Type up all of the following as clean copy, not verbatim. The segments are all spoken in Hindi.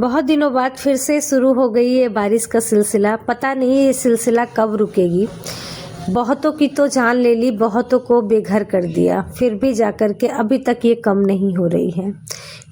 बहुत दिनों बाद फिर से शुरू हो गई है बारिश का सिलसिला। पता नहीं ये सिलसिला कब रुकेगी। बहुतों की तो जान ले ली, बहुतों को बेघर कर दिया, फिर भी जाकर के अभी तक ये कम नहीं हो रही है।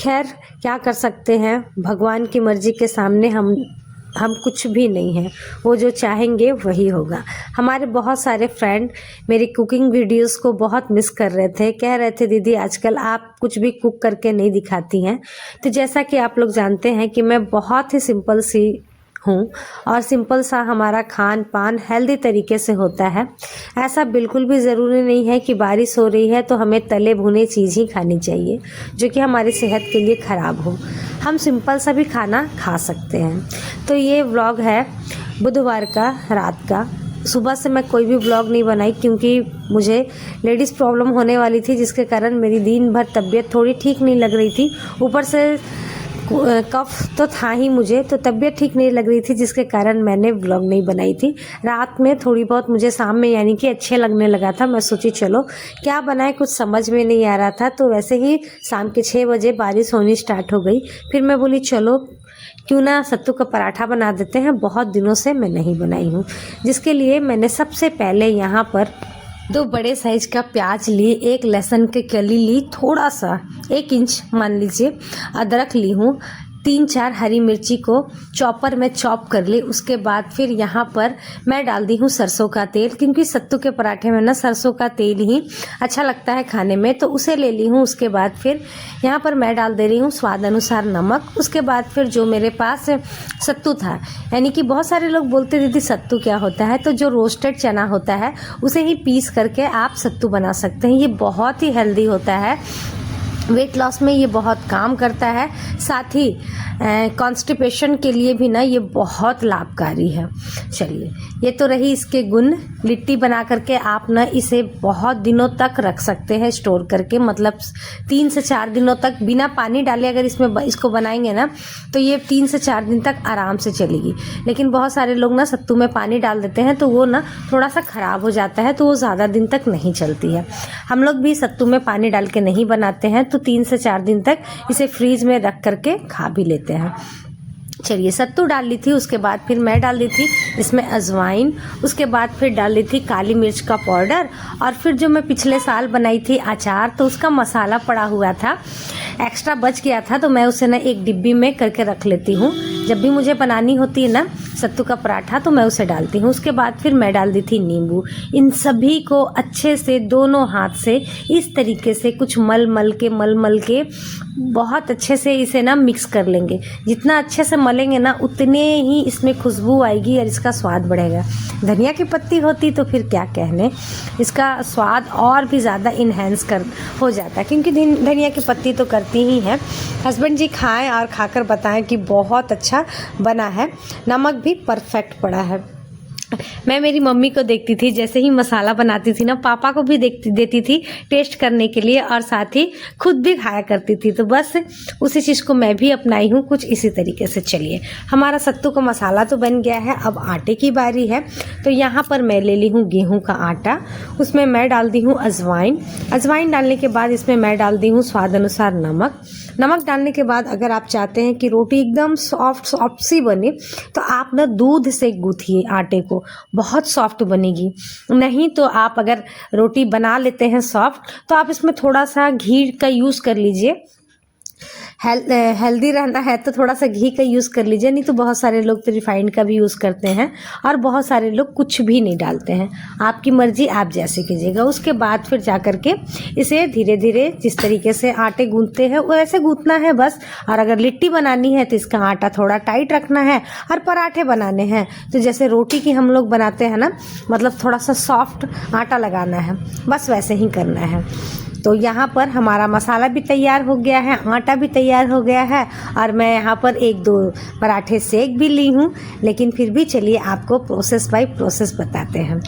खैर क्या कर सकते हैं, भगवान की मर्जी के सामने हम कुछ भी नहीं हैं। वो जो चाहेंगे वही होगा। हमारे बहुत सारे फ्रेंड मेरी कुकिंग वीडियोस को बहुत मिस कर रहे थे, कह रहे थे दीदी आजकल आप कुछ भी कुक करके नहीं दिखाती हैं। तो जैसा कि आप लोग जानते हैं कि मैं बहुत ही सिंपल सी हूँ और सिंपल सा हमारा खान पान हेल्दी तरीके से होता है। ऐसा बिल्कुल भी ज़रूरी नहीं है कि बारिश हो रही है तो हमें तले भुने चीज़ ही खानी चाहिए जो कि हमारी सेहत के लिए ख़राब हो। हम सिंपल सा भी खाना खा सकते हैं। तो ये व्लॉग है बुधवार का रात का। सुबह से मैं कोई भी व्लॉग नहीं बनाई क्योंकि मुझे लेडीज़ प्रॉब्लम होने वाली थी, जिसके कारण मेरी दिन भर तबीयत थोड़ी ठीक नहीं लग रही थी। ऊपर से कफ तो था ही मुझे, तो तबीयत ठीक नहीं लग रही थी, जिसके कारण मैंने व्लॉग नहीं बनाई थी। रात में थोड़ी बहुत मुझे शाम में यानी कि अच्छे लगने लगा था। मैं सोची चलो क्या बनाए, कुछ समझ में नहीं आ रहा था। तो वैसे ही शाम के 6 बजे बारिश होनी स्टार्ट हो गई। फिर मैं बोली चलो क्यों ना सत्तू का पराठा बना देते हैं। बहुत दिनों से मैं नहीं बनाई हूँ, जिसके लिए मैंने सबसे पहले यहाँ पर 2 बड़े साइज का प्याज ली, 1 लहसुन की कली ली, थोड़ा सा 1 इंच मान लीजिए अदरक ली हूँ, 3-4 हरी मिर्ची को चॉपर में चॉप कर ली। उसके बाद फिर यहाँ पर मैं डाल दी हूँ सरसों का तेल, क्योंकि सत्तू के पराठे में ना सरसों का तेल ही अच्छा लगता है खाने में, तो उसे ले ली हूँ। उसके बाद फिर यहाँ पर मैं डाल दे रही हूँ स्वाद अनुसार नमक। उसके बाद फिर जो मेरे पास सत्तू था, यानी कि बहुत सारे लोग बोलते दीदी सत्तू क्या होता है, तो जो रोस्टेड चना होता है उसे ही पीस करके आप सत्तू बना सकते हैं। ये बहुत ही हेल्दी होता है, वेट लॉस में ये बहुत काम करता है, साथ ही कॉन्स्टिपेशन के लिए भी ना ये बहुत लाभकारी है। चलिए ये तो रही इसके गुण। लिट्टी बना करके आप ना इसे बहुत दिनों तक रख सकते हैं स्टोर करके, मतलब 3 से 4 दिनों तक बिना पानी डाले अगर इसको बनाएंगे ना तो ये 3 से 4 दिन तक आराम से चलेगी। लेकिन बहुत सारे लोग ना सत्तू में पानी डाल देते हैं तो वो ना थोड़ा सा ख़राब हो जाता है, तो वो ज़्यादा दिन तक नहीं चलती है। हम लोग भी सत्तू में पानी डाल के नहीं बनाते हैं, तो 3 से 4 दिन तक इसे फ्रीज में रख करके खा भी लेते हैं। चलिए सत्तू डाल ली थी, उसके बाद फिर मैं डाल दी थी इसमें अजवाइन, उसके बाद फिर डाल दी थी काली मिर्च का पाउडर, और फिर जो मैं पिछले साल बनाई थी अचार तो उसका मसाला पड़ा हुआ था, एक्स्ट्रा बच गया था, तो मैं उसे ना एक डिब्बी में करके रख लेती हूँ। जब भी मुझे बनानी होती है ना सत्तू का पराठा तो मैं उसे डालती हूँ। उसके बाद फिर मैं डाल दी थी नींबू। इन सभी को अच्छे से दोनों हाथ से इस तरीके से कुछ मल मल के बहुत अच्छे से इसे ना मिक्स कर लेंगे। जितना अच्छे से मलेंगे ना उतने ही इसमें खुशबू आएगी और इसका स्वाद बढ़ेगा। धनिया की पत्ती होती तो फिर क्या कहने, इसका स्वाद और भी ज़्यादा इन्हेंस हो जाता है, क्योंकि धनिया की पत्ती तो करती ही है। हस्बैंड जी खाएं और खाकर बताएं कि बहुत अच्छा बना है, नमक भी परफेक्ट पड़ा है। मैं मेरी मम्मी को देखती थी, जैसे ही मसाला बनाती थी ना पापा को भी देती थी टेस्ट करने के लिए, और साथ ही खुद भी खाया करती थी। तो बस उसी चीज़ को मैं भी अपनाई हूँ कुछ इसी तरीके से। चलिए हमारा सत्तू का मसाला तो बन गया है, अब आटे की बारी है। तो यहाँ पर मैं ले ली हूँ गेहूँ का आटा, उसमें मैं डाल दी हूँ अजवाइन डालने के बाद इसमें मैं डाल दी हूँ स्वाद अनुसार नमक डालने के बाद अगर आप चाहते हैं कि रोटी एकदम सॉफ्ट सी बने तो आप ना दूध से गूंथिए आटे को, बहुत सॉफ्ट बनेगी। नहीं तो आप अगर रोटी बना लेते हैं सॉफ्ट तो आप इसमें थोड़ा सा घी का यूज़ कर लीजिए। हेल्दी रहना है तो थोड़ा सा घी का यूज़ कर लीजिए, नहीं तो बहुत सारे लोग तो रिफाइंड का भी यूज़ करते हैं और बहुत सारे लोग कुछ भी नहीं डालते हैं। आपकी मर्जी, आप जैसे कीजिएगा। उसके बाद फिर जा कर के इसे धीरे धीरे जिस तरीके से आटे गूंथते हैं वैसे गूंथना है बस। और अगर लिट्टी बनानी है तो इसका आटा थोड़ा टाइट रखना है, और पराठे बनाने हैं तो जैसे रोटी की हम लोग बनाते हैं ना, मतलब थोड़ा सा सॉफ्ट आटा लगाना है, बस वैसे ही करना है। तो यहाँ पर हमारा मसाला भी तैयार हो गया है, आटा भी तैयार हो गया है, और मैं यहाँ पर 1-2 पराठे सेक भी ली हूँ। लेकिन फिर भी चलिए आपको प्रोसेस बाय प्रोसेस बताते हैं।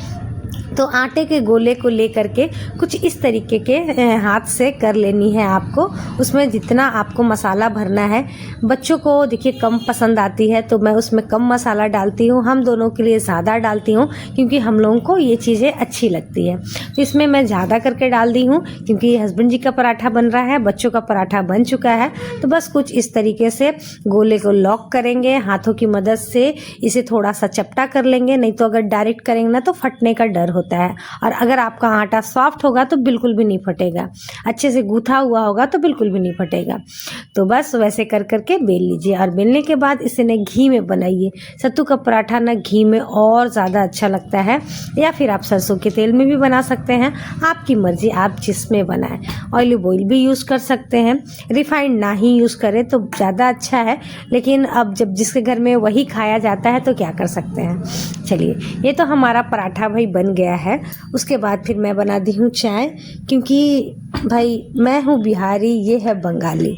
तो आटे के गोले को लेकर के कुछ इस तरीके के हाथ से कर लेनी है आपको। उसमें जितना आपको मसाला भरना है, बच्चों को देखिए कम पसंद आती है तो मैं उसमें कम मसाला डालती हूँ, हम दोनों के लिए ज़्यादा डालती हूँ क्योंकि हम लोगों को ये चीज़ें अच्छी लगती है। तो इसमें मैं ज़्यादा करके डाल दी हूँ क्योंकि हस्बैंड जी का पराठा बन रहा है, बच्चों का पराठा बन चुका है। तो बस कुछ इस तरीके से गोले को लॉक करेंगे, हाथों की मदद से इसे थोड़ा सा चपटा कर लेंगे, नहीं तो अगर डायरेक्ट करेंगे ना तो फटने का डर होता है। और अगर आपका आटा सॉफ्ट होगा तो बिल्कुल भी नहीं फटेगा, अच्छे से गूथा हुआ होगा तो बिल्कुल भी नहीं फटेगा। तो बस वैसे कर करके बेल लीजिए और बेलने के बाद इसे न घी में बनाइए। सत्तू का पराठा ना घी में और ज़्यादा अच्छा लगता है, या फिर आप सरसों के तेल में भी बना सकते हैं, आपकी मर्जी, आप जिसमें बनाएं। ऑलिव ऑयल भी यूज़ कर सकते हैं, रिफाइंड ना ही यूज़ करें तो ज़्यादा अच्छा है, लेकिन अब जब जिसके घर में वही खाया जाता है तो क्या कर सकते हैं। चलिए, ये तो हमारा पराठा भाई बन गया है। उसके बाद फिर मैं बना दी हूँ चाय, क्योंकि भाई मैं हूँ बिहारी, ये है बंगाली।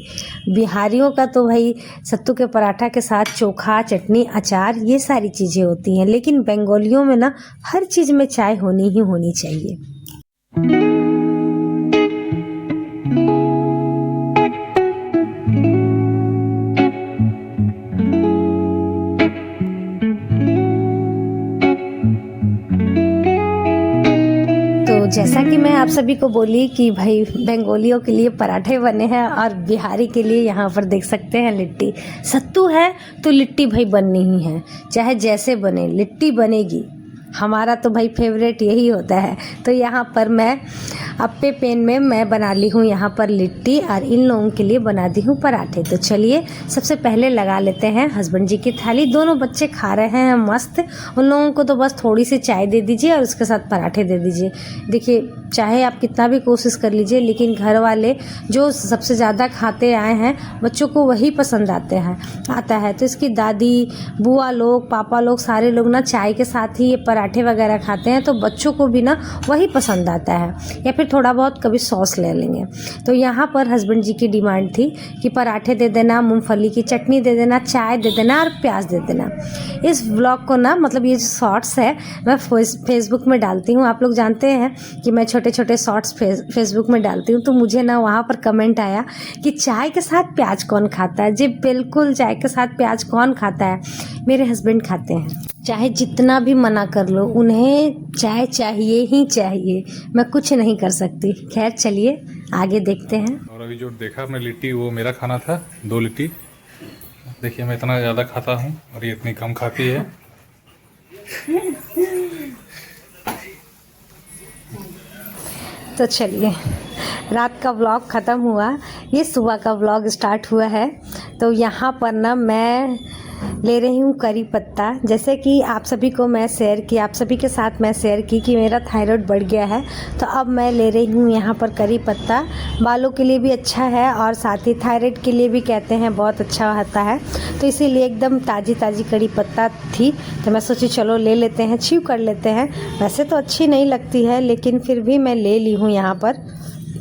बिहारियों का तो भाई सत्तू के पराठा के साथ चोखा, चटनी, अचार, ये सारी चीज़ें होती हैं, लेकिन बंगालियों में ना हर चीज़ में चाय होनी ही होनी चाहिए। जैसा कि मैं आप सभी को बोली कि भाई बंगालियों के लिए पराठे बने हैं और बिहारी के लिए यहाँ पर देख सकते हैं लिट्टी। सत्तू है तो लिट्टी भाई बननी ही है, चाहे जैसे बने लिट्टी बनेगी। हमारा तो भाई फेवरेट यही होता है। तो यहाँ पर मैं अप्पे पैन में मैं बना ली हूँ यहाँ पर लिट्टी और इन लोगों के लिए बना दी हूँ पराठे। तो चलिए सबसे पहले लगा लेते हैं हस्बैंड जी की थाली। दोनों बच्चे खा रहे हैं मस्त, उन लोगों को तो बस थोड़ी सी चाय दे दीजिए और उसके साथ पराठे दे दीजिए। देखिए, चाहे आप कितना भी कोशिश कर लीजिए, लेकिन घर वाले जो सबसे ज़्यादा खाते आए हैं बच्चों को वही पसंद आता है। तो इसकी दादी, बुआ लोग, पापा लोग, सारे लोग ना चाय के साथ ही ये पराठे वगैरह खाते हैं, तो बच्चों को भी ना वही पसंद आता है, या फिर थोड़ा बहुत कभी सॉस ले लेंगे। तो यहाँ पर हस्बैंड जी की डिमांड थी कि पराठे दे देना, मूंगफली की चटनी दे देना, चाय दे देना और प्याज दे देना। इस व्लॉग को ना, मतलब ये जो शॉर्ट्स है मैं फेसबुक में डालती हूँ। आप लोग जानते हैं कि मैं छोटे छोटे शॉर्ट्स फेसबुक में डालती हूँ। तो मुझे ना वहाँ पर कमेंट आया कि चाय के साथ प्याज कौन खाता है। जी बिल्कुल, चाय के साथ प्याज कौन खाता है? मेरे हस्बैंड खाते हैं। चाहे जितना भी मना कर लो, उन्हें चाय चाहिए ही चाहिए, मैं कुछ नहीं कर सकती। खैर चलिए आगे देखते हैं। और अभी जो देखा मैं लिट्टी, वो मेरा खाना था, 2 लिट्टी। देखिए मैं इतना ज़्यादा खाता हूँ और ये इतनी कम खाती है। तो चलिए, रात का व्लॉग ख़त्म हुआ, ये सुबह का व्लॉग स्टार्ट हुआ है। तो यहाँ पर ना मैं ले रही हूँ करी पत्ता। जैसे कि आप सभी को मैं शेयर की, आप सभी के साथ मैं शेयर की कि मेरा थायराइड बढ़ गया है, तो अब मैं ले रही हूँ यहाँ पर करी पत्ता। बालों के लिए भी अच्छा है और साथ ही थायराइड के लिए भी कहते हैं बहुत अच्छा होता है। तो इसीलिए एकदम ताज़ी ताज़ी करी पत्ता थी, तो मैं सोची चलो ले लेते हैं, छीव कर लेते हैं। वैसे तो अच्छी नहीं लगती है, लेकिन फिर भी मैं ले ली हूँ यहाँ पर।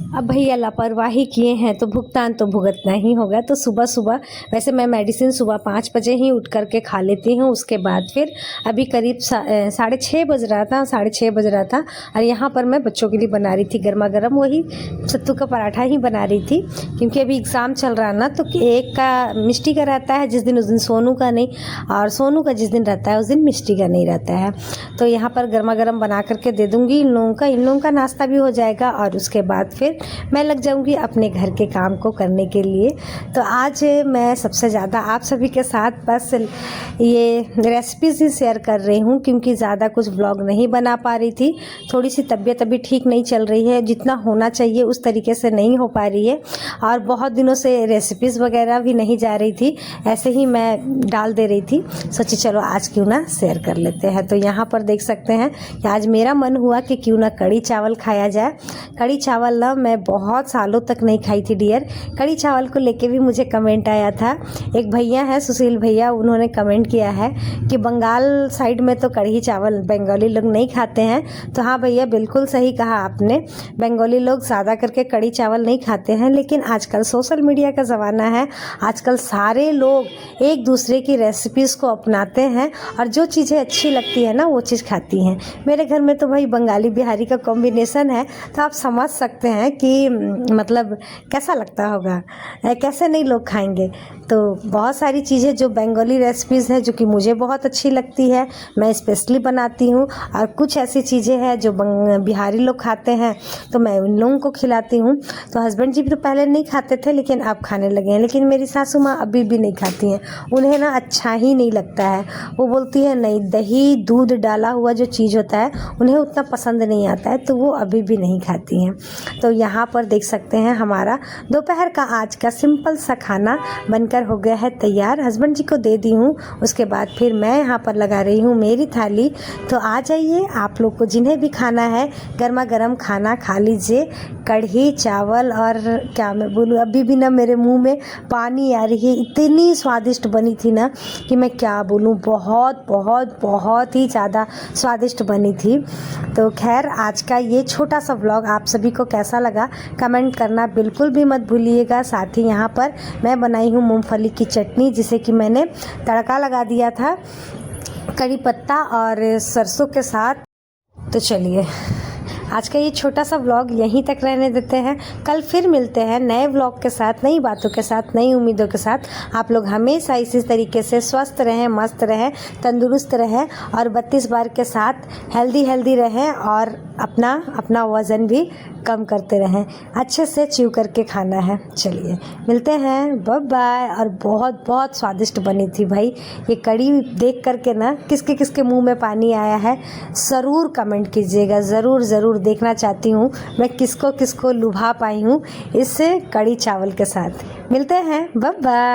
अब भैया लापरवाही किए हैं तो भुगतान तो भुगतना ही होगा। तो सुबह सुबह, वैसे मैं मेडिसिन सुबह 5 बजे ही उठ करके खा लेती हूँ। उसके बाद फिर अभी करीब 6:30 बज रहा था, 6:30 बज रहा था, और यहाँ पर मैं बच्चों के लिए बना रही थी गर्मा गर्म वही सत्तू का पराठा ही बना रही थी। क्योंकि अभी एग्ज़ाम चल रहा है ना, तो एक का मिष्टी का रहता है जिस दिन, उस दिन सोनू का नहीं, और सोनू का जिस दिन रहता है उस दिन मिष्टी का नहीं रहता है। तो यहाँ पर गर्मा गर्म बना करके दे दूँगी इन लोगों का नाश्ता भी हो जाएगा, और उसके बाद फिर मैं लग जाऊंगी अपने घर के काम को करने के लिए। तो आज मैं सबसे ज़्यादा आप सभी के साथ बस ये रेसिपीज़ ही शेयर कर रही हूँ, क्योंकि ज़्यादा कुछ व्लॉग नहीं बना पा रही थी। थोड़ी सी तबीयत अभी ठीक नहीं चल रही है, जितना होना चाहिए उस तरीके से नहीं हो पा रही है, और बहुत दिनों से रेसिपीज़ वगैरह भी नहीं जा रही थी, ऐसे ही मैं डाल दे रही थी। सोची चलो आज क्यों ना शेयर कर लेते हैं। तो यहाँ पर देख सकते हैं कि आज मेरा मन हुआ कि क्यों ना कढ़ी चावल खाया जाए। कढ़ी चावल ना मैं बहुत सालों तक नहीं खाई थी डियर। कढ़ी चावल को लेके भी मुझे कमेंट आया था। एक भैया हैं सुशील भैया, उन्होंने कमेंट किया है कि बंगाल साइड में तो कढ़ी चावल बंगाली लोग नहीं खाते हैं। तो हाँ भैया, बिल्कुल सही कहा आपने, बंगाली लोग ज़्यादा करके कढ़ी चावल नहीं खाते हैं। लेकिन आजकल सोशल मीडिया का ज़माना है, आजकल सारे लोग एक दूसरे की रेसिपीज़ को अपनाते हैं और जो चीज़ें अच्छी लगती है ना वो चीज़ खाती हैं। मेरे घर में तो भाई बंगाली बिहारी का कॉम्बिनेशन है, तो आप समझ सकते हैं कि मतलब कैसा लगता होगा, कैसे नहीं लोग खाएंगे। तो बहुत सारी चीज़ें जो बंगाली रेसिपीज़ है जो कि मुझे बहुत अच्छी लगती है, मैं स्पेशली बनाती हूँ। और कुछ ऐसी चीज़ें हैं जो बिहारी लोग खाते हैं तो मैं उन लोगों को खिलाती हूँ। तो हस्बैंड जी भी तो पहले नहीं खाते थे लेकिन अब खाने लगे हैं। लेकिन मेरी सासू माँ अभी भी नहीं खाती हैं, उन्हें ना अच्छा ही नहीं लगता है। वो बोलती है नहीं, दही दूध डाला हुआ जो चीज़ होता है उन्हें उतना पसंद नहीं आता है, तो वो अभी भी नहीं खाती हैं। तो यहाँ पर देख सकते हैं हमारा दोपहर का आज का सिंपल सा खाना बनकर हो गया है तैयार। हस्बैंड जी को दे दी हूँ, उसके बाद फिर मैं यहाँ पर लगा रही हूँ मेरी थाली। तो आ जाइए, आप लोग को जिन्हें भी खाना है गर्मा गर्म खाना खा लीजिए। कढ़ी चावल और क्या मैं बोलूँ, अभी भी ना मेरे मुंह में पानी आ रही है, इतनी स्वादिष्ट बनी थी ना कि मैं क्या बोलूँ, बहुत बहुत बहुत ही ज़्यादा स्वादिष्ट बनी थी। तो खैर, आज का ये छोटा सा व्लॉग आप सभी को कैसा लगा कमेंट करना बिल्कुल भी मत भूलिएगा। साथ ही यहाँ पर मैं बनाई हूँ मूंगफली की चटनी, जिसे कि मैंने तड़का लगा दिया था करी पत्ता और सरसों के साथ। तो चलिए, आज का ये छोटा सा व्लॉग यहीं तक रहने देते हैं। कल फिर मिलते हैं नए व्लॉग के साथ, नई बातों के साथ, नई उम्मीदों के साथ। आप लोग हमेशा इसी तरीके से स्वस्थ रहें, मस्त रहें, तंदुरुस्त रहें और 32 बार के साथ हेल्दी रहें और अपना वज़न भी कम करते रहें। अच्छे से च्यू करके खाना है। चलिए मिलते हैं, बाय बाय। और बहुत बहुत स्वादिष्ट बनी थी भाई ये कढ़ी, देख करके ना किसके किसके मुंह में पानी आया है ज़रूर कमेंट कीजिएगा। ज़रूर देखना चाहती हूँ मैं किसको किसको लुभा पाई हूँ इस कढ़ी चावल के साथ। मिलते हैं, बाय बाय।